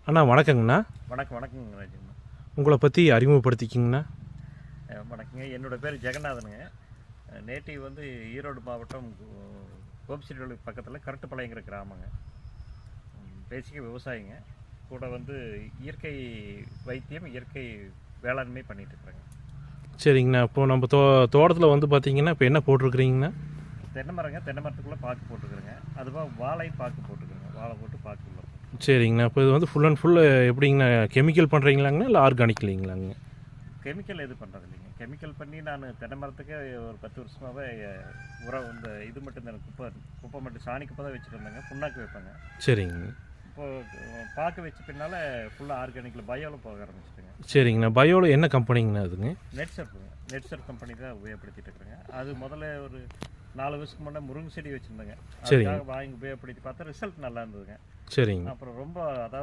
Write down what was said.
அண்ணா வணக்கங்கண்ணா. வணக்கங்க ராஜுங்கண்ணா. உங்களை பற்றி அறிமுகப்படுத்திக்கிங்கண்ணா. வணக்கங்க. என்னோடய பேர் ஜெகநாதனுங்க. நேட்டிவ் வந்து ஈரோடு மாவட்டம் கோபிச்செட்டிப்பாளையம் பக்கத்தில் கரட்டுப்பாளையங்கிற கிராமங்க. பேசிக்காக விவசாயிங்க. கூட வந்து இயற்கை வைத்தியம், இயற்கை வேளாண்மை பண்ணிகிட்ருக்குறேங்க. சரிங்கண்ணா. இப்போது நம்ம தோட்டத்தில் வந்து பார்த்தீங்கன்னா இப்போ என்ன போட்டிருக்கிறீங்கண்ணா? தென்னை மரங்க. தென்னை மரத்துக்குள்ளே பாக்கு போட்டுக்கிறேங்க. அதுவாக வாழை பாக்கு போட்டுக்கிறேங்க. வாழை போட்டு பாக்கு உள்ள. சரிங்கண்ணா. இப்போ இது வந்து ஃபுல் அண்ட் ஃபுல்லு எப்படிங்கண்ணா, கெமிக்கல் பண்ணுறீங்களாங்கண்ணா இல்லை ஆர்கானிக் இல்லைங்களாங்க? கெமிக்கல் எதுவும் பண்ணுறது இல்லைங்க. கெமிக்கல் பண்ணி நான் தென்னை மரத்துக்கு ஒரு 10 வருஷமாகவே உரம் இந்த இது மட்டும் தான் குப்பை மட்டும் சாணி குப்பை தான் வச்சுட்டு இருந்தேங்க. புண்ணாக்கு வைப்பேங்க. சரிங்க. இப்போது பாக்கு வச்ச பின்னால் ஃபுல்லாக ஆர்கானிக்கில் பயோவில் போக ஆரம்பிச்சிட்டுங்க. சரிங்கண்ணா. பயோவில் என்ன கம்பெனிங்கண்ணா அதுங்க? நெட்சர்ப் கம்பெனி தான் உபயோகப்படுத்திட்டு இருக்கிறேங்க. அது முதல்ல ஒரு 4 வருஷத்துக்கு முன்னே முருங்கை செடி வச்சுருந்தேங்க. சரிங்க. அதுக்காக வாங்கி உபயோகப்படுத்தி பார்த்தா ரிசல்ட் நல்லா இருந்ததுங்க. சரிங்க. அப்புறம் ரொம்ப அதாவது